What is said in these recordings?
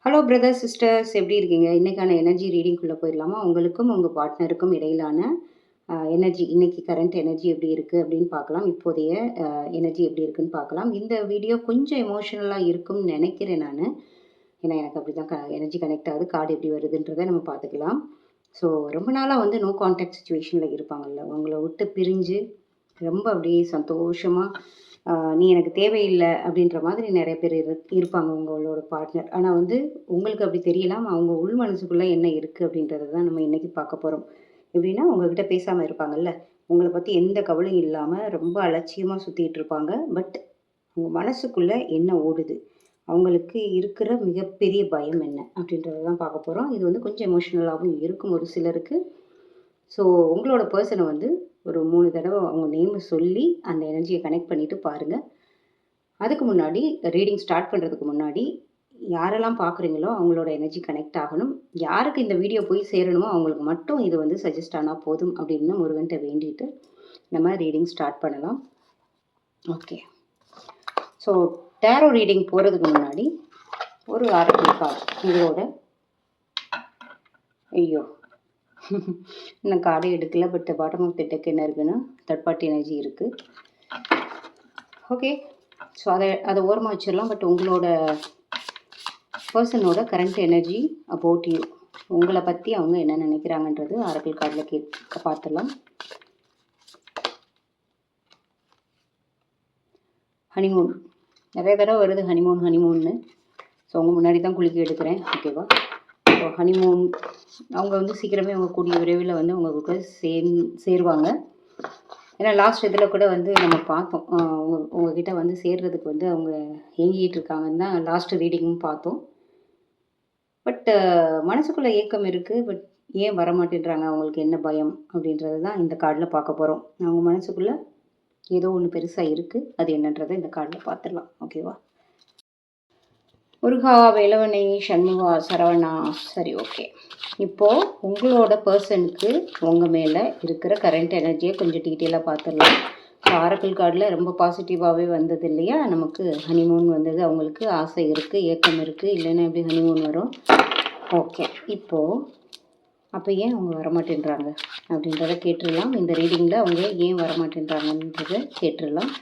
Hello brothers, sisters எப்படி இருக்கீங்க? இன்னைக்கான எனர்ஜி ரீடிங்குள்ளே போயிடலாமா? உங்களுக்கும் உங்கள் பார்ட்னருக்கும் இடையிலான எனர்ஜி, இன்னைக்கு கரண்ட் எனர்ஜி எப்படி இருக்குது அப்படின்னு பார்க்கலாம். இப்போதைய எனர்ஜி எப்படி இருக்குன்னு பார்க்கலாம். இந்த வீடியோ கொஞ்சம் எமோஷனலாக இருக்கும்னு நினைக்கிறேன் நான். ஏன்னா எனக்கு அப்படி தான் எனர்ஜி கனெக்ட் ஆகுது. கார்டு எப்படி வருதுன்றதை நம்ம பார்த்துக்கலாம். ஸோ ரொம்ப நாளாக வந்து நோ கான்டாக்ட் சுச்சுவேஷனில் இருப்பாங்கல்ல, உங்களை விட்டு பிரிஞ்சு ரொம்ப அப்படியே சந்தோஷமாக நீ எனக்கு தேவையில்லை அப்படின்ற மாதிரி நிறைய பேர் இருப்பாங்க உங்களோட பார்ட்னர். ஆனால் வந்து உங்களுக்கு அப்படி தெரியலாம், அவங்க உள் மனசுக்குள்ளே என்ன இருக்குது அப்படின்றது தான் நம்ம இன்றைக்கி பார்க்க போகிறோம். எப்படின்னா, உங்ககிட்ட பேசாமல் இருப்பாங்கல்ல, உங்களை பற்றி எந்த கவலையும் இல்லாமல் ரொம்ப அலட்சியமாக சுற்றிட்டு இருப்பாங்க. பட் அவங்க மனசுக்குள்ளே என்ன ஓடுது, அவங்களுக்கு இருக்கிற மிகப்பெரிய பயம் என்ன அப்படின்றத தான் பார்க்க போகிறோம். இது வந்து கொஞ்சம் எமோஷ்னலாகவும் இருக்கும் ஒரு சிலருக்கு. ஸோ உங்களோட பர்சனை வந்து ஒரு 3 தடவை அவங்க நேமை சொல்லி அந்த எனர்ஜியை கனெக்ட் பண்ணிவிட்டு பாருங்கள். அதுக்கு முன்னாடி ரீடிங் ஸ்டார்ட் பண்ணுறதுக்கு முன்னாடி யாரெல்லாம் பார்க்குறீங்களோ அவங்களோட எனர்ஜி கனெக்ட் ஆகணும். யாருக்கு இந்த வீடியோ போய் சேரணுமோ அவங்களுக்கு மட்டும் இது வந்து சஜஸ்ட் ஆனால் போதும் அப்படின்னு முருகன்ட்ட வேண்டிட்டு நம்ம ரீடிங் ஸ்டார்ட் பண்ணலாம். ஓகே, ஸோ டேரோ ரீடிங் போகிறதுக்கு முன்னாடி ஒரு ஆரம்பில் கார்டு இதோட இன்னும் கார்டே எடுக்கல. But bottom of the deck என்ன இருக்குன்னா தேர்ட் பார்ட்டி எனர்ஜி இருக்குது. ஓகே, ஸோ அதை ஓரமாக வச்சிடலாம். பட் உங்களோட பர்சனோட கரண்ட் எனர்ஜி அபவுட் யூ, உங்களை பற்றி அவங்க என்ன நினைக்கிறாங்கன்றது ஆரக்கிள் கார்டில் பார்த்துடலாம். ஹனிமூன் நிறைய தடவை வருது, ஹனிமூன்னு. ஸோ அவங்க முன்னாடி தான் குளிக்க எடுக்கிறேன். ஓகேவா? ஸோ ஹனிமூன் அவங்க வந்து சீக்கிரமே அவங்க கூடிய விரைவில் வந்து அவங்க கூட சேருவாங்க. ஏன்னா லாஸ்ட் இதில் கூட வந்து நம்ம பார்த்தோம், உங்ககிட்ட வந்து சேர்றதுக்கு வந்து அவங்க ஏங்கிட்டு இருக்காங்கன்னு தான் லாஸ்ட் ரீடிங்கும் பார்த்தோம். பட் மனசுக்குள்ளே ஏக்கம் இருக்குது. பட் ஏன் வரமாட்டேன்றாங்க, அவங்களுக்கு என்ன பயம் அப்படின்றது தான் இந்த கார்டில் பார்க்க போகிறோம். அவங்க மனசுக்குள்ளே ஏதோ ஒன்று பெருசாக இருக்குது, அது என்னன்றதை இந்த கார்டில் பார்த்துடலாம். ஓகேவா? முருகா, வேலவனை, சண்முகா, சரவணா. சரி, ஓகே. இப்போது உங்களோட பர்சனுக்கு உங்கள் மேலே இருக்கிற கரண்ட் எனர்ஜியை கொஞ்சம் டீட்டெயிலாக பார்த்துடலாம். ஆரக்கிள் கார்டில் ரொம்ப பாசிட்டிவாகவே வந்தது இல்லையா நமக்கு. ஹனிமூன் வந்தது, அவங்களுக்கு ஆசை இருக்குது, ஏக்கம் இருக்குது, இல்லைன்னா எப்படி ஹனிமூன் வரும்? ஓகே, இப்போது அப்போ ஏன் அவங்க வரமாட்டேன்றாங்க அப்படின்றத கேட்டுடலாம். இந்த ரீடிங்கில் அவங்க ஏன் வரமாட்டேன்றாங்கன்றதை கேட்டுடலாம்.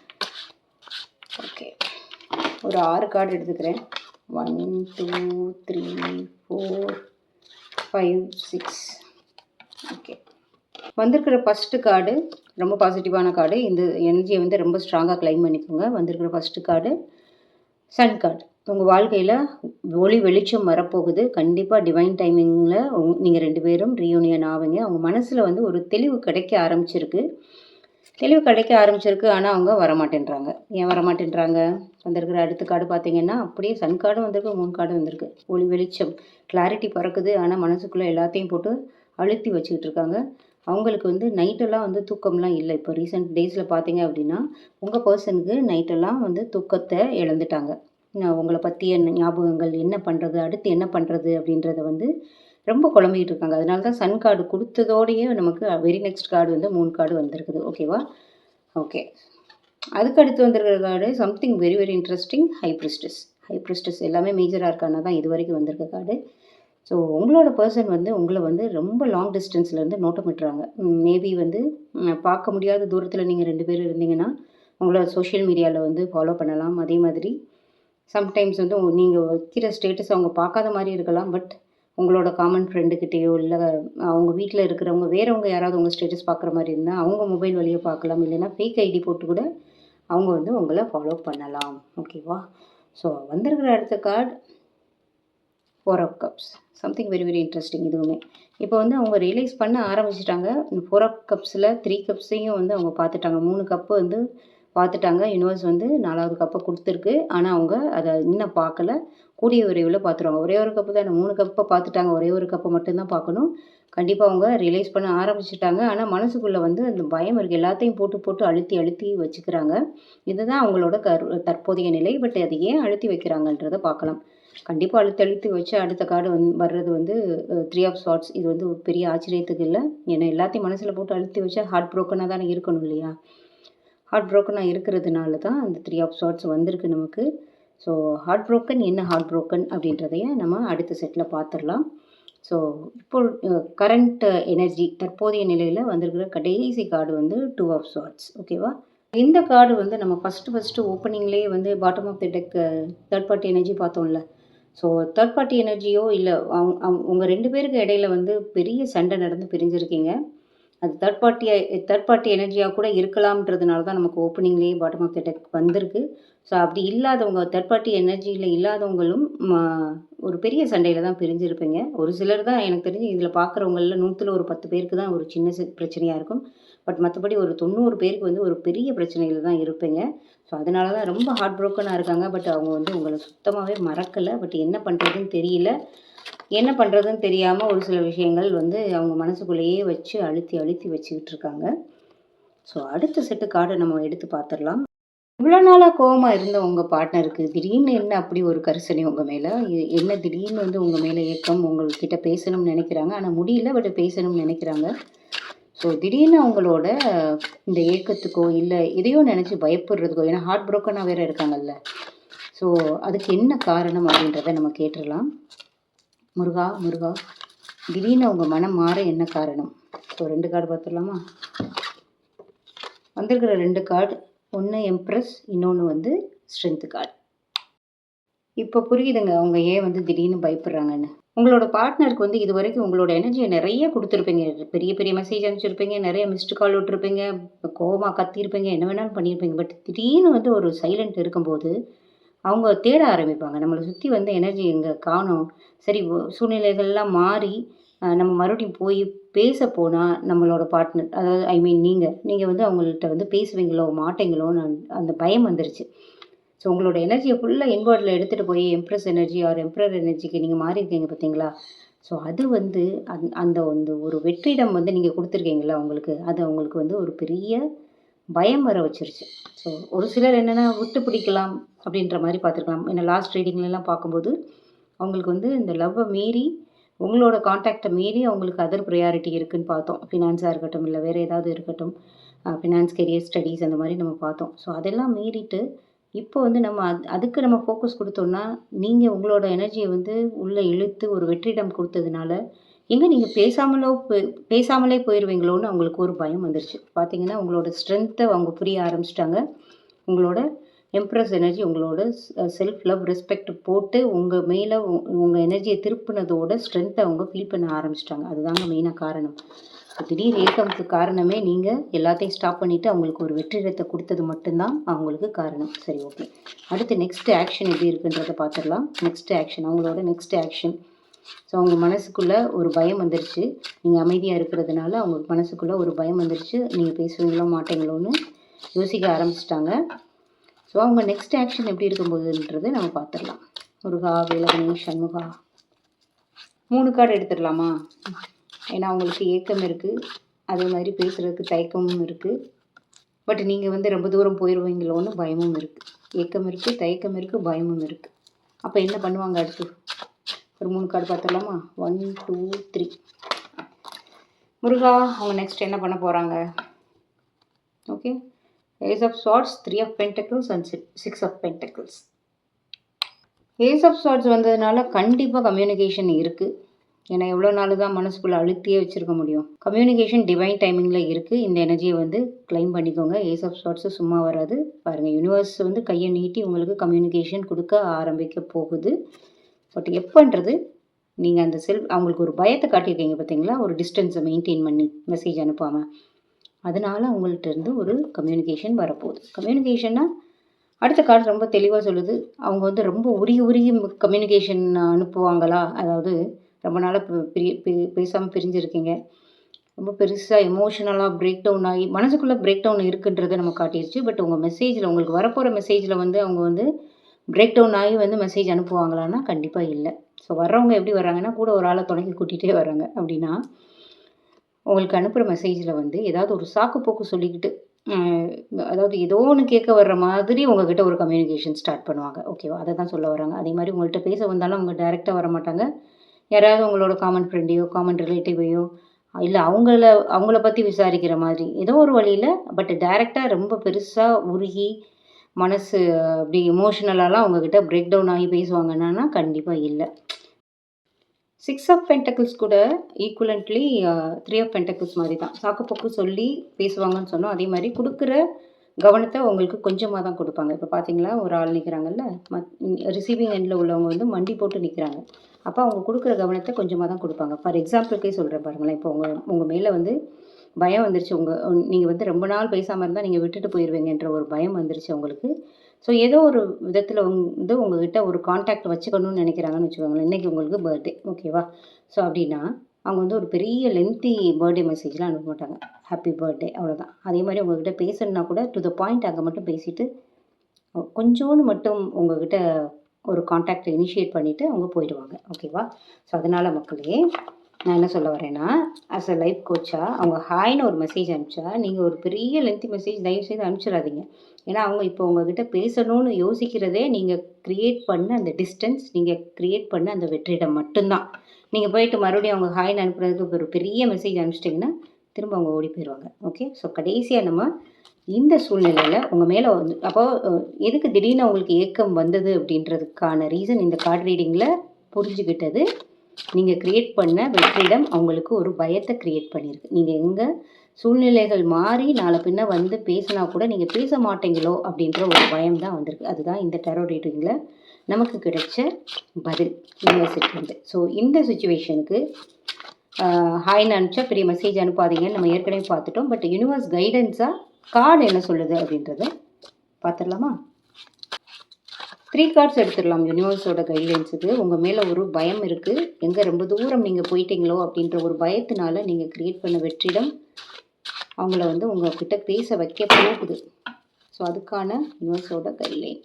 ஓகே, ஒரு 6 கார்டு எடுத்துக்கிறேன். 1 2 3 4 5 6. ஓகே, வந்திருக்கிற ஃபஸ்ட்டு கார்டு ரொம்ப பாசிட்டிவான கார்டு. இந்த எனர்ஜியை வந்து ரொம்ப ஸ்ட்ராங்காக கிளைம் பண்ணிக்கோங்க. வந்திருக்கிற ஃபஸ்ட்டு கார்டு சன் கார்டு. உங்கள் வாழ்க்கையில் ஒளி வெளிச்சம் வரப்போகுது. கண்டிப்பாக டிவைன் டைமிங்கில் நீங்கள் 2 பேரும் ரீயூனியன் ஆவீங்க. அவங்க மனசில் வந்து ஒரு தெளிவு கிடைக்க ஆரம்பிச்சிருக்கு. ஆனால் அவங்க வரமாட்டேன்றாங்க. ஏன் வரமாட்டேன்றாங்க? வந்திருக்கிற அடுத்த கார்டு பார்த்தீங்கன்னா அப்படியே சன் கார்டும் வந்திருக்கு, 3 கார்டும் வந்திருக்கு. ஒளி வெளிச்சம் கிளாரிட்டி பறக்குது. ஆனால் மனசுக்குள்ளே எல்லாத்தையும் போட்டு அழுத்தி வச்சுக்கிட்டு இருக்காங்க. அவங்களுக்கு வந்து நைட்டெல்லாம் வந்து தூக்கம்லாம் இல்லை. இப்போ ரீசெண்ட் டேஸில் பார்த்தீங்க அப்படின்னா உங்கள் பர்சனுக்கு நைட்டெல்லாம் வந்து தூக்கத்தை இழந்துட்டாங்க. உங்களை பற்றிய ஞாபகங்கள், என்ன பண்ணுறது, அடுத்து என்ன பண்ணுறது அப்படின்றத வந்து ரொம்ப குழம்பிக்கிட்டு இருக்காங்க. அதனால தான் சன் கார்டு கொடுத்ததோடையே நமக்கு வெரி நெக்ஸ்ட் கார்டு வந்து 3 கார்டு வந்திருக்குது. ஓகேவா? ஓகே, அதுக்கு அடுத்து வந்திருக்கிற card something very very interesting. High priestess எல்லாமே மேஜர் ஆர்கானா தான் இது வரைக்கும் வந்திருக்க கார்டு. ஸோ உங்களோட பர்சன் வந்து உங்களை வந்து ரொம்ப லாங் டிஸ்டன்ஸ்லேருந்து நோட்டமிட்டுறாங்க. மேபி வந்து பார்க்க முடியாத தூரத்தில் நீங்கள் 2 பேர் இருந்தீங்கன்னா உங்களோட சோஷியல் மீடியாவில் வந்து ஃபாலோ பண்ணலாம். அதே மாதிரி சம்டைம்ஸ் வந்து நீங்கள் வைக்கிற ஸ்டேட்டஸ் அவங்க பார்க்காத மாதிரி இருக்கலாம். பட் உங்களோட காமன் ஃப்ரெண்டுக்கிட்டேயோ இல்லை அவங்க வீட்டில் இருக்கிறவங்க வேறவங்க யாராவது உங்கள் ஸ்டேட்டஸ் பார்க்குற மாதிரி இருந்தால் அவங்க மொபைல் வழியாக பார்க்கலாம். இல்லைன்னா ஃபேக் ஐடி போட்டு கூட அவங்க வந்து உங்களை ஃபாலோ பண்ணலாம். ஓகேவா? ஸோ வந்திருக்கிற அடுத்த card 4 of cups. Something very very interesting. இதுவுமே இப்போ வந்து அவங்க ரியலைஸ் பண்ண ஆரம்பிச்சிட்டாங்க. 4 ஆஃப் கப்ஸில் 3 கப்ஸையும் வந்து அவங்க பார்த்துட்டாங்க. 3 கப்பு வந்து பார்த்துட்டாங்க. யூனிவர்ஸ் வந்து 4வது கப்பை கொடுத்துருக்கு. ஆனால் அவங்க அதை இன்னும் பார்க்கல. கூடிய விரைவில் பார்த்துருவாங்க. ஒரே ஒரு கப்பு தான், 3 கப்பை பார்த்துட்டாங்க. ஒரே ஒரு கப்பை மட்டும்தான் பார்க்கணும். கண்டிப்பாக அவங்க ரியலைஸ் பண்ண ஆரம்பிச்சிட்டாங்க. ஆனால் மனசுக்குள்ளே வந்து அந்த பயம் இருக்குது. எல்லாத்தையும் போட்டு அழுத்தி வச்சுக்கிறாங்க. இதுதான் அவங்களோட தற்போதைய நிலை. பட் அது ஏன் அழுத்தி வைக்கிறாங்கன்றதை பார்க்கலாம். கண்டிப்பாக அழுத்தி வச்சு அடுத்த கார்டு வர்றது வந்து 3 ஆஃப் ஸ்வார்ட்ஸ். இது வந்து பெரிய ஆச்சரியத்துக்கு இல்லை. ஏன்னா எல்லாத்தையும் மனசில் போட்டு அழுத்தி வச்சா ஹார்ட் ப்ரோக்கனாக தானே இருக்கணும் இல்லையா? ஹார்ட் ப்ரோக்கனாக இருக்கிறதுனால தான் அந்த 3 ஆஃப் ஸ்வார்ட்ஸ் வந்திருக்கு நமக்கு. ஸோ ஹார்ட் ப்ரோக்கன் என்ன ஹார்ட் ப்ரோக்கன் அப்படின்றதையும் நம்ம அடுத்த செட்டில் பார்த்துடலாம். ஸோ இப்போ கரண்ட் எனர்ஜி தற்போதைய நிலையில் வந்திருக்கிற கடைசி கார்டு வந்து 2 ஆஃப் ஸ்வார்ட்ஸ். ஓகேவா? இந்த கார்டு வந்து நம்ம ஃபஸ்ட்டு ஓப்பனிங்லேயே வந்து bottom of the deck third party energy பார்த்தோம்ல. ஸோ தேர்ட் பார்ட்டி எனர்ஜியோ இல்லை உங்கள் 2 பேருக்கு இடையில வந்து பெரிய சண்டை நடந்து பிரிஞ்சிருக்கீங்க. அது தேர்ட் பார்ட்டி எனர்ஜியாக கூட இருக்கலாம்ன்றதுனால தான் நமக்கு ஓப்பனிங்லேயே பாட்டம் ஆஃப் தி டெக் வந்திருக்கு. ஸோ அப்படி இல்லாதவங்க தேர்ட் பார்ட்டி எனர்ஜியில் இல்லாதவங்களும் ஒரு பெரிய சண்டையில் தான் பிரிஞ்சிருப்பீங்க. ஒரு சிலர் தான் எனக்கு தெரிஞ்சு இதில் பார்க்குறவங்களில் 100ல் ஒரு 10 பேருக்கு தான் ஒரு சின்ன பிரச்சனையாக இருக்கும். பட் மற்றபடி ஒரு 90 பேருக்கு வந்து ஒரு பெரிய பிரச்சனையில் தான் இருப்பீங்க. ஸோ அதனால தான் ரொம்ப ஹார்ட் ப்ரோக்கனாக இருக்காங்க. பட் அவங்க வந்து உங்களை சுத்தமாகவே மறக்கலை. பட் என்ன பண்ணுறதுன்னு தெரியல. என்ன பண்ணுறதுன்னு தெரியாமல் ஒரு சில விஷயங்கள் வந்து அவங்க மனசுக்குள்ளேயே வச்சு அழுத்தி வச்சுக்கிட்டு இருக்காங்க. ஸோ அடுத்த செட்டு கார்டை நம்ம எடுத்து பார்த்துடலாம். இவ்வளோ நாளாக கோவமாக இருந்த உங்கள் பார்ட்னருக்கு திடீர்னு என்ன அப்படி ஒரு கரிசனை உங்கள் மேலே? என்ன திடீர்னு வந்து உங்கள் மேலே ஏக்கம், உங்கள்கிட்ட பேசணும்னு நினைக்கிறாங்க. ஆனால் முடியல, பட் பேசணும்னு நினைக்கிறாங்க. ஸோ திடீர்னு அவங்களோட இந்த ஏக்கத்துக்கோ இல்லை எதையோ நினச்சி பயப்படுறதுக்கோ, ஏன்னா ஹார்ட் ப்ரோக்கனாக வேறு இருக்காங்கல்ல. ஸோ அதுக்கு என்ன காரணம் அப்படின்றத நம்ம கேட்டுடலாம். முருகா திடீர்னு அவங்க மனம் மாற என்ன காரணம்? ஸோ 2 கார்டு பார்த்துடலாமா? வந்திருக்கிற 2 கார்டு, ஒன்று எம்ப்ரஸ், இன்னொன்று வந்து ஸ்ட்ரென்த் கார்டு. இப்போ புரியுதுங்க அவங்க ஏன் வந்து திடீர்னு பயப்படுறாங்கன்னு. உங்களோட பார்ட்னருக்கு வந்து இது வரைக்கும் உங்களோட எனர்ஜியை நிறைய கொடுத்துருப்பீங்க. பெரிய மெசேஜ் அனுப்பிச்சிருப்பீங்க, நிறைய மிஸ்டு கால் விட்டுருப்பீங்க, கோவமாக கத்திருப்பீங்க, என்ன வேணாலும் பண்ணியிருப்பீங்க. பட் திடீர்னு வந்து ஒரு சைலண்ட் இருக்கும்போது அவங்க தேட ஆரம்பிப்பாங்க. நம்மளை சுற்றி வந்து எனர்ஜி எங்கே காணோம். சரி, சூழ்நிலைகள்லாம் மாறி நம்ம மறுபடியும் போய் பேச போனால் நம்மளோட பார்ட்னர், அதாவது நீங்கள் வந்து அவங்கள்ட்ட வந்து பேசுவீங்களோ மாட்டீங்களோன்னு அந்த பயம் வந்துருச்சு. ஸோ உங்களோட எனர்ஜியை ஃபுல்லாக இன்வர்டில் எடுத்துகிட்டு போய் எம்ப்ரஸ் எனர்ஜி ஆர் எம்ப்ரர் எனர்ஜிக்கு நீங்கள் மாறியிருக்கீங்க பார்த்தீங்களா? ஸோ அது வந்து அந்த ஒரு வெற்றிடம் வந்து நீங்கள் கொடுத்துருக்கீங்களா அவங்களுக்கு, அது அவங்களுக்கு வந்து ஒரு பெரிய பயம் வர வச்சிருச்சு. ஸோ ஒரு சிலர் என்னென்னா விட்டு பிடிக்கலாம் அப்படின்ற மாதிரி பார்த்துருக்கலாம். ஏன்னா லாஸ்ட் ரீடிங்லலாம் பார்க்கும்போது அவங்களுக்கு வந்து இந்த லவ்வை மீறி, உங்களோட கான்டாக்டை மீறி அவங்களுக்கு அதர் ப்ரையாரிட்டி இருக்குதுன்னு பார்த்தோம். ஃபினான்ஸாக இருக்கட்டும், இல்லை வேறு ஏதாவது இருக்கட்டும், ஃபினான்ஸ், கெரியர், ஸ்டடீஸ் அந்த மாதிரி நம்ம பார்த்தோம். ஸோ அதெல்லாம் மீறிட்டு இப்போ வந்து நம்ம அதுக்கு நம்ம ஃபோக்கஸ் கொடுத்தோன்னா, நீங்கள் உங்களோட எனர்ஜியை வந்து உள்ளே இழுத்து ஒரு வெற்றிடம் கொடுத்ததுனால நீங்கள் பேசாமலே போயிடுவீங்களோன்னு அவங்களுக்கு ஒரு பயம் வந்துருச்சு. பார்த்தீங்கன்னா உங்களோட ஸ்ட்ரென்த்தை அவங்க புரிய ஆரம்பிச்சிட்டாங்க. உங்களோட எம்ப்ரஸ் எனர்ஜி உங்களோட செல்ஃப் லவ் ரெஸ்பெக்ட் போட்டு உங்கள் மேலே உங்கள் எனர்ஜியை திருப்பினதோட ஸ்ட்ரென்த்தை அவங்க ஃபீல் பண்ண ஆரம்பிச்சிட்டாங்க. அதுதாங்க மெயினாக காரணம். திடீர் ஏக்கமுக்கு காரணமே நீங்கள் எல்லாத்தையும் ஸ்டாப் பண்ணிவிட்டு அவங்களுக்கு ஒரு வெற்றிடத்தை கொடுத்தது மட்டும்தான் அவங்களுக்கு காரணம். சரி, ஓகே. அடுத்து நெக்ஸ்ட் ஆக்ஷன் எப்படி இருக்குன்றதை பார்த்துடலாம். அவங்களோட நெக்ஸ்ட் ஆக்ஷன். ஸோ அவங்க மனசுக்குள்ளே ஒரு பயம் வந்துருச்சு. நீங்கள் அமைதியாக இருக்கிறதுனால அவங்க மனசுக்குள்ளே ஒரு பயம் வந்துருச்சு. நீங்கள் பேசுவீங்களோ மாட்டீங்களோன்னு யோசிக்க ஆரம்பிச்சிட்டாங்க. ஸோ அவங்க நெக்ஸ்ட் ஆக்ஷன் எப்படி இருக்கும்போதுன்றது நம்ம பார்த்துடலாம். முருகா, வேலவனே, சண்முகா. 3 கார்டு எடுத்துடலாமா? ஏன்னா அவங்களுக்கு ஏக்கம் இருக்குது, அதே மாதிரி பேசுகிறதுக்கு தயக்கமும் இருக்குது. பட் நீங்கள் வந்து ரொம்ப தூரம் போயிடுவீங்களோன்னு பயமும் இருக்குது. ஏக்கம் இருக்குது, தயக்கம் இருக்குது, பயமும் இருக்குது. அப்போ என்ன பண்ணுவாங்க அடுத்து? ஒரு 3 கார்டு பார்த்துடலாமா? 1 2 3. முருகா, அவங்க நெக்ஸ்ட் என்ன பண்ண போகிறாங்க? Okay, ace of swords, 3 of pentacles and 6 of pentacles. Ace of swords வந்ததுனால கண்டிப்பாக கம்யூனிகேஷன் இருக்குது. ஏன்னா எவ்வளோ நாள் தான் மனசுக்குள்ளே அழுத்தியே வச்சுருக்க முடியும். கம்யூனிகேஷன் டிவைன் டைமிங்கில் இருக்குது. இந்த எனர்ஜியை வந்து கிளைம் பண்ணிக்கோங்க. ஏஸ் ஆஃப் ஸ்வார்ட்ஸு சும்மா வராது. பாருங்கள், யூனிவர்ஸ் வந்து கையை நீட்டி உங்களுக்கு கம்யூனிகேஷன் கொடுக்க ஆரம்பிக்க போகுது. பட் எப்போன்றது நீங்கள் அந்த அவங்களுக்கு ஒரு பயத்தை காட்டியிருக்கீங்க பார்த்தீங்களா? ஒரு டிஸ்டன்ஸை மெயின்டைன் பண்ணி மெசேஜ் அனுப்பாமல். அதனால் அவங்கள்ட்ட இருந்து ஒரு கம்யூனிகேஷன் வரப்போகுது. கம்யூனிகேஷன்னா அடுத்த கார்டு ரொம்ப தெளிவாக சொல்லுது. அவங்க வந்து ரொம்ப உருகி கம்யூனிகேஷன் அனுப்புவாங்களா? அதாவது ரொம்ப நாளாக பேசாமல் பிரிஞ்சிருக்கீங்க, ரொம்ப பெருசாக எமோஷனலாக பிரேக் டவுன் ஆகி மனசுக்குள்ளே பிரேக் டவுன் இருக்குன்றதை நம்ம காட்டிடுச்சு. பட் உங்கள் மெசேஜில், உங்களுக்கு வரப்போகிற மெசேஜில் வந்து அவங்க வந்து பிரேக் டவுன் ஆகி வந்து மெசேஜ் அனுப்புவாங்களான்னா கண்டிப்பாக இல்லை. ஸோ வர்றவங்க எப்படி வர்றாங்கன்னா, கூட ஒரு ஆளை துணைக்கி கூட்டிகிட்டே வர்றாங்க. அப்படின்னா உங்களுக்கு அனுப்புகிற மெசேஜில் வந்து ஏதாவது ஒரு சாக்கு போக்கு சொல்லிக்கிட்டு, அதாவது ஏதோ ஒன்று கேட்க வர்ற மாதிரி உங்ககிட்ட ஒரு கம்யூனிகேஷன் ஸ்டார்ட் பண்ணுவாங்க. ஓகேவா? அதை தான் சொல்ல வராங்க. அதே மாதிரி உங்கள்கிட்ட பேச வந்தாலும் அவங்க டைரெக்டாக வர மாட்டாங்க. யாராவது உங்களோட காமன் ஃப்ரெண்டையோ, காமன் ரிலேட்டிவையோ, இல்லை அவங்கள பற்றி விசாரிக்கிற மாதிரி ஏதோ ஒரு வழியில், பட் டைரெக்டாக ரொம்ப பெருசாக உருகி மனசு அப்படி எமோஷ்னலாலாம் உங்ககிட்ட பிரேக் டவுன் ஆகி பேசுவாங்கன்னா கண்டிப்பாக இல்லை. 6 ஆஃப் பென்டக்கிள்ஸ் கூட ஈக்குவலண்ட்லி 3 ஆஃப் பென்டக்கிள்ஸ் மாதிரி தான். சாக்குப்போக்கு சொல்லி பேசுவாங்கன்னு சொன்னோம். அதே மாதிரி கொடுக்குற கவனத்தை உங்களுக்கு கொஞ்சமாக தான் கொடுப்பாங்க. இப்போ பார்த்தீங்களா, ஒரு ஆள் நிற்கிறாங்கல்ல, ரிசீவிங் எண்டில் உள்ளவங்க வந்து மண்டி போட்டு நிற்கிறாங்க. அப்போ அவங்க கொடுக்குற கவனத்தை கொஞ்சமாக தான் கொடுப்பாங்க. ஃபார் எக்ஸாம்பிளுக்கே சொல்கிறேன் பாருங்களேன். இப்போ உங்கள் மேலே வந்து பயம் வந்துருச்சு. நீங்கள் வந்து ரொம்ப நாள் பேசாமல் இருந்தால் நீங்கள் விட்டுட்டு போயிடுவீங்கன்ற ஒரு பயம் வந்துருச்சு உங்களுக்கு. ஸோ ஏதோ ஒரு விதத்தில் வந்து உங்ககிட்ட ஒரு கான்டாக்ட் வச்சுக்கணும்னு நினைக்கிறாங்கன்னு வச்சுக்கோங்களேன். இன்றைக்கி உங்களுக்கு பர்த்டே, ஓகேவா? ஸோ அப்படின்னா அவங்க வந்து ஒரு பெரிய லென்த்தி பர்த்டே மெசேஜ்லாம் அனுப்ப மாட்டாங்க. ஹாப்பி பர்த்டே அவ்வளோதான். அதே மாதிரி உங்கள்கிட்ட பேசணுன்னா கூட டு த பாயிண்ட் அங்கே மட்டும் பேசிவிட்டு கொஞ்சோன்னு மட்டும் உங்கள்கிட்ட ஒரு கான்டாக்டை இனிஷியேட் பண்ணிவிட்டு அவங்க போயிடுவாங்க, ஓகேவா? ஸோ அதனால் மக்களே, நான் என்ன சொல்ல வரேன்னா, ஆஸ் அ லைஃப் கோச்சாக அவங்க ஹாய்னு ஒரு மெசேஜ் அனுப்பிச்சா நீங்கள் ஒரு பெரிய லென்த்தி மெசேஜ் தயவுசெய்து அனுப்பிச்சிடாதீங்க. ஏன்னா அவங்க இப்போ உங்ககிட்ட பேசணும்னு யோசிக்கிறதே நீங்கள் க்ரியேட் பண்ண அந்த டிஸ்டன்ஸ், நீங்கள் க்ரியேட் பண்ண அந்த வெற்றிடம் மட்டும்தான். நீங்கள் போயிட்டு மறுபடியும் அவங்க ஹாய்னு அனுப்புறதுக்கு ஒரு பெரிய மெசேஜ் அனுப்பிச்சிட்டிங்கன்னா திரும்ப அவங்க ஓடி போயிடுவாங்க. ஓகே, ஸோ கடைசியாக நம்ம இந்த சூழ்நிலையில் உங்கள் மேலே வந்து அப்போது எதுக்கு திடீர்னு உங்களுக்கு ஏக்கம் வந்தது அப்படின்றதுக்கான ரீசன் இந்த கார்டு ரீடிங்கில் புரிஞ்சுக்கிட்டது. நீங்கள் க்ரியேட் பண்ண வெற்றிடம் அவங்களுக்கு ஒரு பயத்தை க்ரியேட் பண்ணியிருக்கு. நீங்கள் எங்கே சூழ்நிலைகள் மாறி நாளை பின்ன வந்து பேசினா கூட நீங்கள் பேச மாட்டீங்களோ அப்படின்ற ஒரு பயம் தான் வந்திருக்கு. அதுதான் இந்த டேரோ ரீடிங்கில் நமக்கு கிடைச்ச பதில் யூனிவர்சிட்டிலேருந்து. ஸோ இந்த சுச்சுவேஷனுக்கு ஹாய்னு அனுப்பிச்சா பெரிய மெசேஜ் அனுப்பாதீங்கன்னு நம்ம ஏற்கனவே பார்த்துட்டோம். பட் யூனிவர்ஸ் கைடன்ஸாக கார்டு என்ன சொல்லுது அப்படின்றத பார்த்துடலாமா? 3 கார்ட்ஸ் எடுத்துடலாம். யூனிவர்ஸோட கைட்லைன்ஸுக்கு உங்கள் மேலே ஒரு பயம் இருக்குது. எங்கே ரொம்ப தூரம் நீங்கள் போயிட்டீங்களோ அப்படின்ற ஒரு பயத்தினால நீங்கள் க்ரியேட் பண்ண வெற்றிடம் அவங்கள வந்து உங்கள்கிட்ட பேச வைக்க போகுது. ஸோ அதுக்கான யூனிவர்ஸோட கைட்லைன்.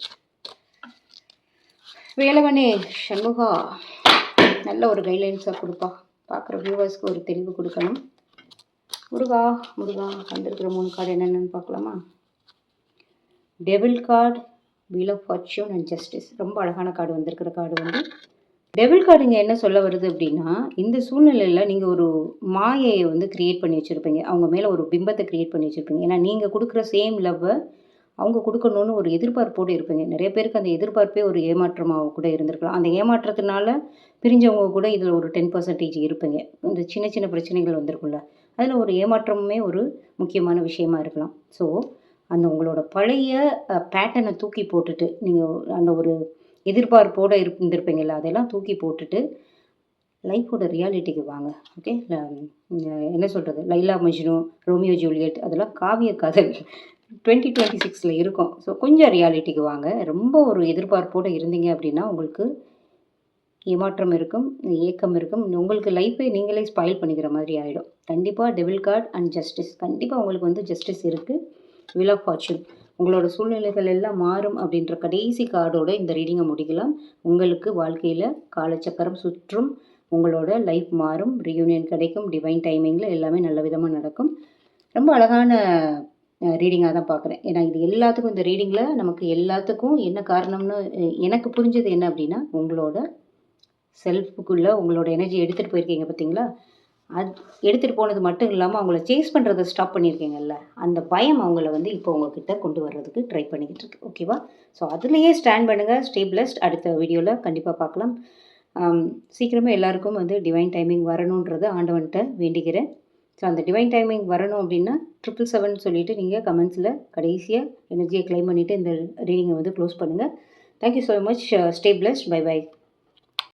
வேலவனே சண்முகா, நல்ல ஒரு கைட்லைன்ஸாக கொடுப்பா. பார்க்குற வியூவர்ஸ்க்கு ஒரு தெளிவு கொடுக்கணும். முருகா முருகா, வந்திருக்கிற 3 கார்டு என்னென்னு பார்க்கலாமா? Devil card, wheel of fortune and justice. ரொம்ப அழகான கார்டு வந்திருக்கிற கார்டு வந்து டெவில் கார்டு. இங்கே என்ன சொல்ல வருது அப்படின்னா, இந்த சூழ்நிலையில் நீங்கள் ஒரு மாயையை வந்து க்ரியேட் பண்ணி வச்சுருப்பீங்க. அவங்க மேலே ஒரு பிம்பத்தை க்ரியேட் பண்ணி வச்சுருப்பீங்க. ஏன்னா நீங்கள் கொடுக்குற சேம் லவ்வை அவங்க கொடுக்கணுன்னு ஒரு எதிர்பார்ப்போடு இருப்பீங்க. நிறைய பேருக்கு அந்த எதிர்பார்ப்பே ஒரு ஏமாற்றமாக கூட இருந்திருக்கலாம். அந்த ஏமாற்றத்தினால பிரிஞ்சவங்க கூட இதில் ஒரு 10% இருப்பீங்க. இந்த சின்ன சின்ன பிரச்சனைகள் வந்திருக்குல்ல, அதில் ஒரு ஏமாற்றமுமே ஒரு முக்கியமான விஷயமா இருக்கலாம். ஸோ அந்த உங்களோட பழைய பேட்டர்னை தூக்கி போட்டுட்டு, நீங்கள் அந்த ஒரு எதிர்பார்ப்போடு இருந்திருப்பீங்கள்ல, அதெல்லாம் தூக்கி போட்டுட்டு லைஃபோட ரியாலிட்டிக்கு வாங்க. ஓகே, என்ன சொல்கிறது, லைலா மஜ்னு, ரோமியோ ஜூலியட் அதெல்லாம் காவிய காதல் 2026 இருக்கும். ஸோ கொஞ்சம் ரியாலிட்டிக்கு வாங்க. ரொம்ப ஒரு எதிர்பார்ப்போடு இருந்தீங்க அப்படின்னா உங்களுக்கு ஏமாற்றம் இருக்கும், ஏக்கம் இருக்கும். உங்களுக்கு லைஃப்பை நீங்களே ஸ்பாயில் பண்ணிக்கிற மாதிரி ஆகிடும். கண்டிப்பாக டெவில் கார்டு அண்ட் ஜஸ்டிஸ், கண்டிப்பாக உங்களுக்கு வந்து ஜஸ்டிஸ் இருக்குது. வீல் ஆஃப் ஃபார்ச்சூன், உங்களோட சூழ்நிலைகள் எல்லாம் மாறும் அப்படின்ற கடைசி கார்டோட இந்த ரீடிங்கை முடிக்கலாம். உங்களுக்கு வாழ்க்கையில் காலச்சக்கரம் சுற்றும், உங்களோட லைஃப் மாறும், ரியூனியன் கிடைக்கும், டிவைன் டைமிங்கில் எல்லாமே நல்ல விதமாக நடக்கும். ரொம்ப அழகான ரீடிங்காக தான் பார்க்குறேன். ஏன்னா இது எல்லாத்துக்கும், இந்த ரீடிங்கில் நமக்கு எல்லாத்துக்கும் என்ன காரணம்னு எனக்கு புரிஞ்சது என்ன அப்படின்னா, உங்களோட செல்ஃபுக்குள்ளே உங்களோட எனர்ஜி எடுத்துகிட்டு போயிருக்கீங்க பார்த்தீங்களா, அது எடுத்துகிட்டு போனது மட்டும் இல்லாமல் அவங்கள சேஸ் பண்ணுறதை ஸ்டாப் பண்ணியிருக்கீங்கல்ல, அந்த பயம் அவங்கள வந்து இப்போ உங்ககிட்ட கொண்டு வர்றதுக்கு ட்ரை பண்ணிக்கிட்டு இருக்கு. ஓகேவா? ஸோ அதுலேயே ஸ்டாண்ட் பண்ணுங்கள். Stay blessed. அடுத்த வீடியோவில் கண்டிப்பாக பார்க்கலாம். சீக்கிரமே எல்லாருக்கும் வந்து டிவைன் டைமிங் வரணுன்றதை ஆண்டவன்கிட்ட வேண்டிக்கிறேன். ஸோ அந்த டிவைன் டைமிங் வரணும் அப்படின்னா 777 சொல்லிவிட்டு நீங்கள் கமெண்ட்ஸில் கடைசியாக எனர்ஜியை கிளைம் பண்ணிவிட்டு இந்த ரீடிங்கை வந்து க்ளோஸ் பண்ணுங்கள். Thank you so much. Stay blessed. Bye by.